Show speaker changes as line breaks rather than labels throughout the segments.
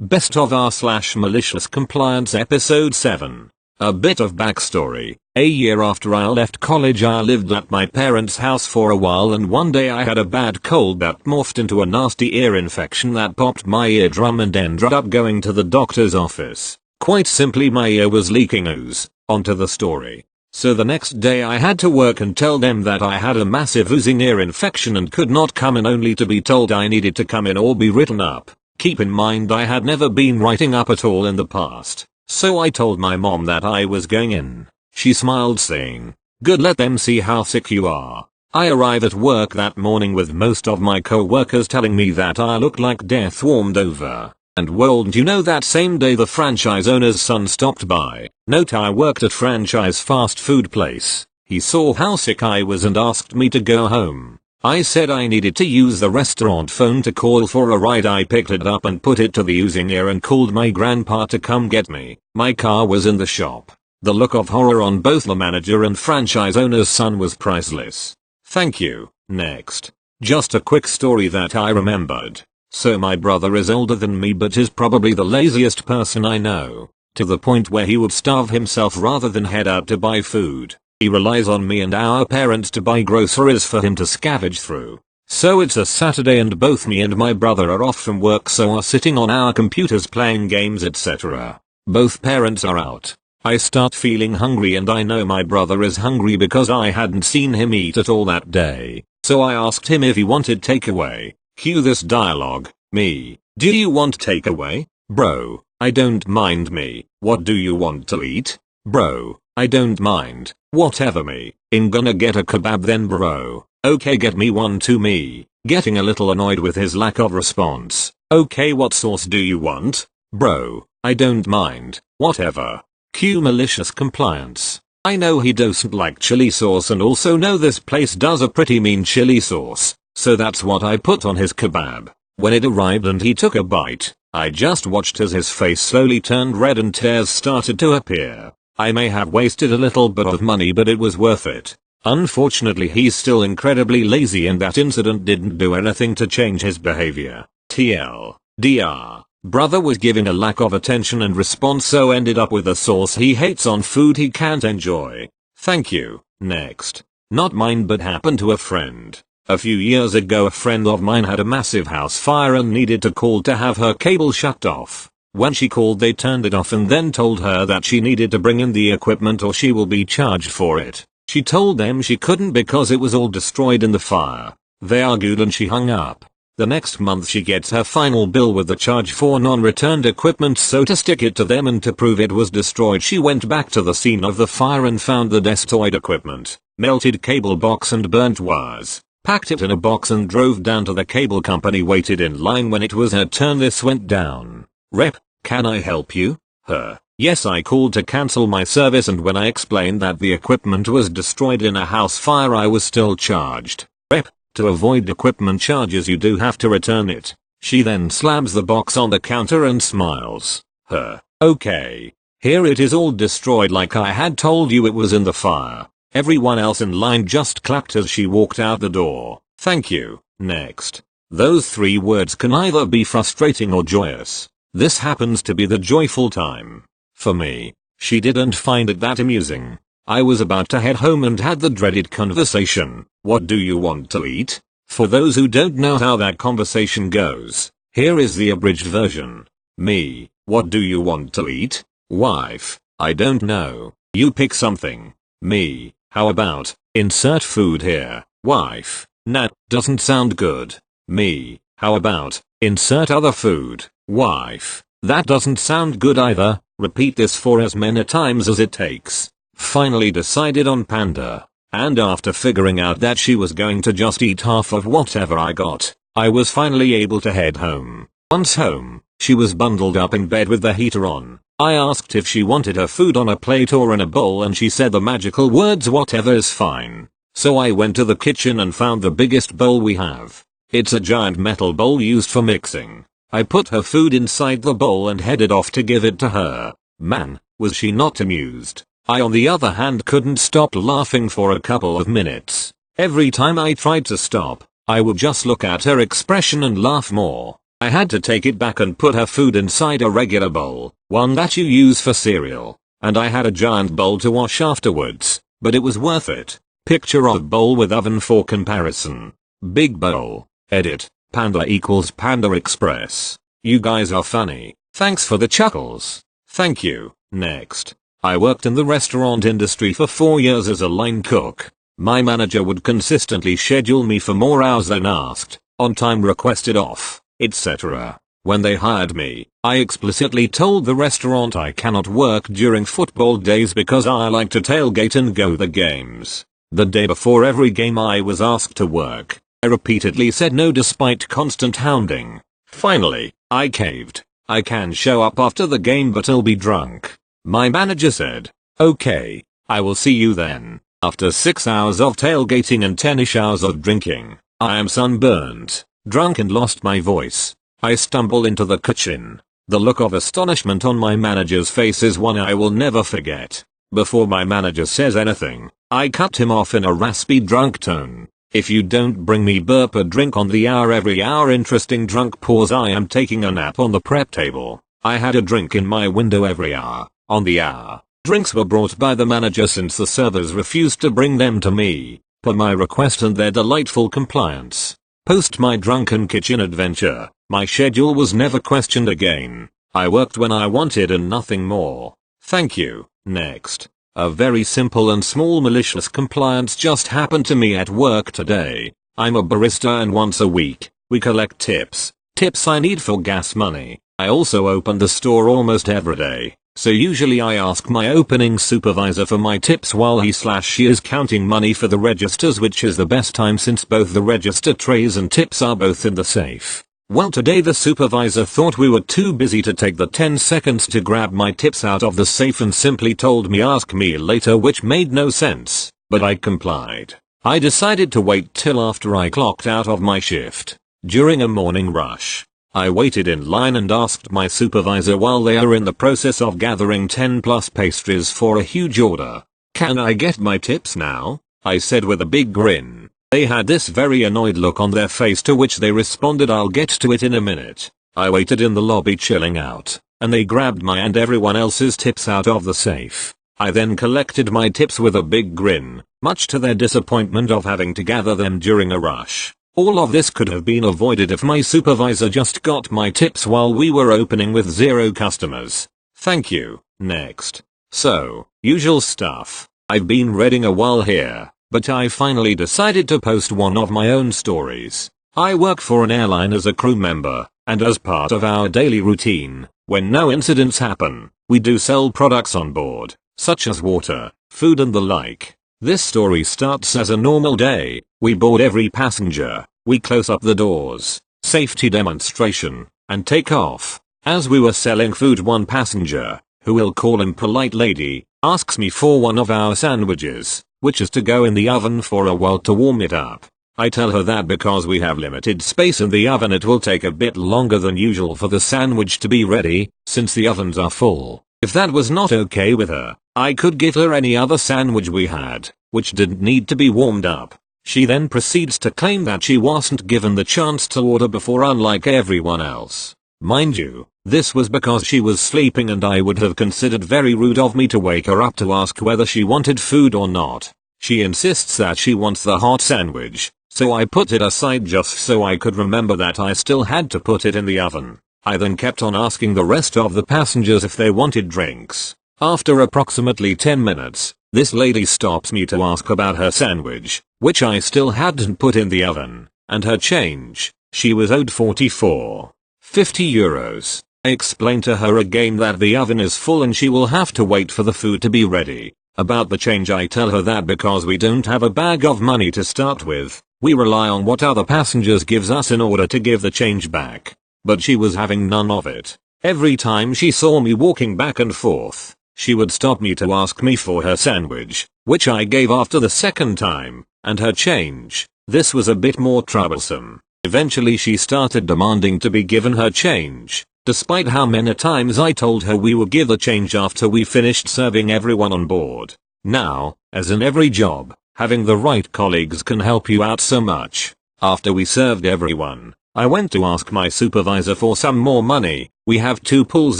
Best of r/malicious compliance episode 7. A bit of backstory. A year after I left college I lived at my parents' house for a while, and one day I had a bad cold that morphed into a nasty ear infection that popped my eardrum and ended up going to the doctor's office. Quite simply, my ear was leaking ooze. Onto the story. So the next day I had to work and tell them that I had a massive oozing ear infection and could not come in, only to be told I needed to come in or be written up. Keep in mind I had never been writing up at all in the past. So I told my mom that I was going in. She smiled saying, "Good, let them see how sick you are." I arrived at work that morning with most of my co-workers telling me that I looked like death warmed over. And wouldn't you know, that same day the franchise owner's son stopped by. Note, I worked at franchise fast food place. He saw how sick I was and asked me to go home. I said I needed to use the restaurant phone to call for a ride. I picked it up and put it to the oozing ear and called my grandpa to come get me. My car was in the shop. The look of horror on both the manager and franchise owner's son was priceless. Thank you. Next. Just a quick story that I remembered. So my brother is older than me but is probably the laziest person I know. To the point where he would starve himself rather than head out to buy food. He relies on me and our parents to buy groceries for him to scavenge through. So it's a Saturday and both me and my brother are off from work, so are sitting on our computers playing games etc. Both parents are out. I start feeling hungry and I know my brother is hungry because I hadn't seen him eat at all that day. So I asked him if he wanted takeaway. Cue this dialogue. Me. Do you want takeaway? Bro, I don't mind. Me. What do you want to eat? Bro, I don't mind. Whatever. Me. I'm gonna get a kebab then bro. Okay, get me one too. Me. Getting a little annoyed with his lack of response. Okay, what sauce do you want? Bro, I don't mind. Whatever. Cue malicious compliance. I know he doesn't like chili sauce and also know this place does a pretty mean chili sauce. So that's what I put on his kebab. When it arrived and he took a bite, I just watched as his face slowly turned red and tears started to appear. I may have wasted a little bit of money but it was worth it. Unfortunately he's still incredibly lazy and that incident didn't do anything to change his behavior. TLDR. Brother was giving a lack of attention and response, so ended up with a sauce he hates on food he can't enjoy. Thank you. Next. Not mine but happened to a friend. A few years ago a friend of mine had a massive house fire and needed to call to have her cable shut off. When she called they turned it off and then told her that she needed to bring in the equipment or she will be charged for it. She told them she couldn't because it was all destroyed in the fire. They argued and she hung up. The next month she gets her final bill with the charge for non-returned equipment, so to stick it to them and to prove it was destroyed she went back to the scene of the fire and found the destroyed equipment, melted cable box and burnt wires. Packed it in a box and drove down to the cable company, waited in line when it was her turn. This went down. Rep, can I help you? Her. Yes, I called to cancel my service and when I explained that the equipment was destroyed in a house fire I was still charged. Rep, to avoid equipment charges you do have to return it. She then slams the box on the counter and smiles. Her. Okay. Here it is all destroyed like I had told you it was in the fire. Everyone else in line just clapped as she walked out the door. Thank you. Next. Those three words can either be frustrating or joyous. This happens to be the joyful time. For me, she didn't find it that amusing. I was about to head home and had the dreaded conversation. What do you want to eat? For those who don't know how that conversation goes, here is the abridged version. Me. What do you want to eat? Wife. I don't know. You pick something. Me. How about, insert food here. Wife. Nah, doesn't sound good. Me. How about, insert other food. Wife. That doesn't sound good either. Repeat this for as many times as it takes. Finally decided on panda. And after figuring out that she was going to just eat half of whatever I got, I was finally able to head home. Once home, she was bundled up in bed with the heater on. I asked if she wanted her food on a plate or in a bowl and she said the magical words whatever is fine. So I went to the kitchen and found the biggest bowl we have. It's a giant metal bowl used for mixing. I put her food inside the bowl and headed off to give it to her. Man, was she not amused. I on the other hand couldn't stop laughing for a couple of minutes. Every time I tried to stop, I would just look at her expression and laugh more. I had to take it back and put her food inside a regular bowl, one that you use for cereal, and I had a giant bowl to wash afterwards, but it was worth it. Picture of bowl with oven for comparison. Big bowl. Edit. Panda equals Panda Express. You guys are funny. Thanks for the chuckles. Thank you. Next. I worked in the restaurant industry for 4 years as a line cook. My manager would consistently schedule me for more hours than asked, on time requested off, etc. When they hired me, I explicitly told the restaurant I cannot work during football days because I like to tailgate and go the games. The day before every game I was asked to work. I repeatedly said no despite constant hounding. Finally, I caved. I can show up after the game but I'll be drunk. My manager said, okay, I will see you then. After 6 hours of tailgating and 10ish hours of drinking, I am sunburned, drunk and lost my voice. I stumble into the kitchen. The look of astonishment on my manager's face is one I will never forget. Before my manager says anything, I cut him off in a raspy drunk tone. If you don't bring me burp a drink on the hour every hour, interesting drunk pause, I am taking a nap on the prep table. I had a drink in my window every hour, on the hour. Drinks were brought by the manager since the servers refused to bring them to me, per my request and their delightful compliance. Post my drunken kitchen adventure, my schedule was never questioned again. I worked when I wanted and nothing more. Thank you. Next. A very simple and small malicious compliance just happened to me at work today. I'm a barista and once a week, we collect tips. Tips I need for gas money. I also open the store almost every day, so usually I ask my opening supervisor for my tips while he/she is counting money for the registers, which is the best time since both the register trays and tips are both in the safe. Well, today the supervisor thought we were too busy to take the 10 seconds to grab my tips out of the safe and simply told me ask me later, which made no sense, but I complied. I decided to wait till after I clocked out of my shift. During a morning rush, I waited in line and asked my supervisor while they are in the process of gathering 10 plus pastries for a huge order, "Can I get my tips now?" I said with a big grin. They had this very annoyed look on their face, to which they responded, "I'll get to it in a minute." I waited in the lobby chilling out, and they grabbed my and everyone else's tips out of the safe. I then collected my tips with a big grin, much to their disappointment of having to gather them during a rush. All of this could have been avoided if my supervisor just got my tips while we were opening with 0 customers. Thank you. Next. So, usual stuff. I've been reading a while here, but I finally decided to post one of my own stories. I work for an airline as a crew member, and as part of our daily routine, when no incidents happen, we do sell products on board, such as water, food and the like. This story starts as a normal day. We board every passenger, we close up the doors, safety demonstration, and take off. As we were selling food, one passenger, who we'll call him Polite Lady, asks me for one of our sandwiches, which is to go in the oven for a while to warm it up. I tell her that because we have limited space in the oven, it will take a bit longer than usual for the sandwich to be ready, since the ovens are full. If that was not okay with her, I could give her any other sandwich we had, which didn't need to be warmed up. She then proceeds to claim that she wasn't given the chance to order before, unlike everyone else. Mind you, this was because she was sleeping, and I would have considered very rude of me to wake her up to ask whether she wanted food or not. She insists that she wants the hot sandwich, so I put it aside just so I could remember that I still had to put it in the oven. I then kept on asking the rest of the passengers if they wanted drinks. After approximately 10 minutes, this lady stops me to ask about her sandwich, which I still hadn't put in the oven, and her change. She was owed 44.50 euros. I explained to her again that the oven is full and she will have to wait for the food to be ready. About the change, I tell her that because we don't have a bag of money to start with, we rely on what other passengers gives us in order to give the change back. But she was having none of it. Every time she saw me walking back and forth, she would stop me to ask me for her sandwich, which I gave after the second time, and her change. This was a bit more troublesome. Eventually she started demanding to be given her change, despite how many times I told her we would give the change after we finished serving everyone on board. Now, as in every job, having the right colleagues can help you out so much. After we served everyone, I went to ask my supervisor for some more money. We have 2 pools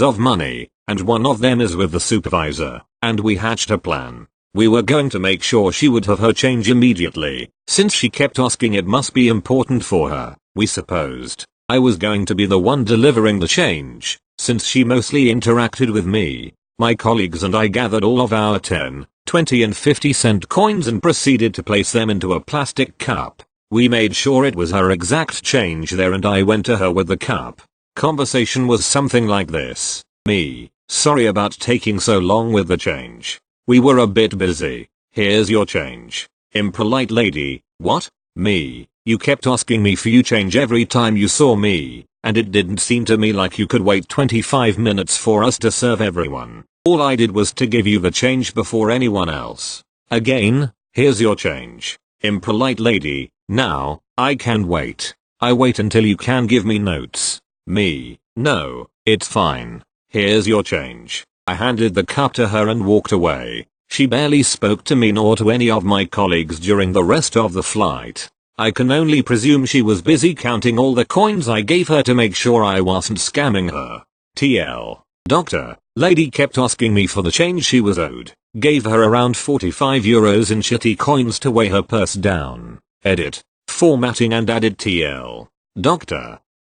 of money, and one of them is with the supervisor, and we hatched a plan. We were going to make sure she would have her change immediately, since she kept asking it must be important for her, we supposed. I was going to be the one delivering the change, since she mostly interacted with me. My colleagues and I gathered all of our 10, 20 and 50-cent coins and proceeded to place them into a plastic cup. We made sure it was her exact change there and I went to her with the cup. Conversation was something like this. Me, sorry about taking so long with the change. We were a bit busy. Here's your change. Impolite lady, what? Me, you kept asking me for your change every time you saw me, and it didn't seem to me like you could wait 25 minutes for us to serve everyone. All I did was to give you the change before anyone else. Again, here's your change. Impolite lady, now, I can wait. I wait until you can give me notes. Me, no, it's fine. Here's your change. I handed the cup to her and walked away. She barely spoke to me nor to any of my colleagues during the rest of the flight. I can only presume she was busy counting all the coins I gave her to make sure I wasn't scamming her. TL. Doctor, lady kept asking me for the change she was owed. Gave her around 45 euros in shitty coins to weigh her purse down. Edit. Formatting and added TL. Doctor,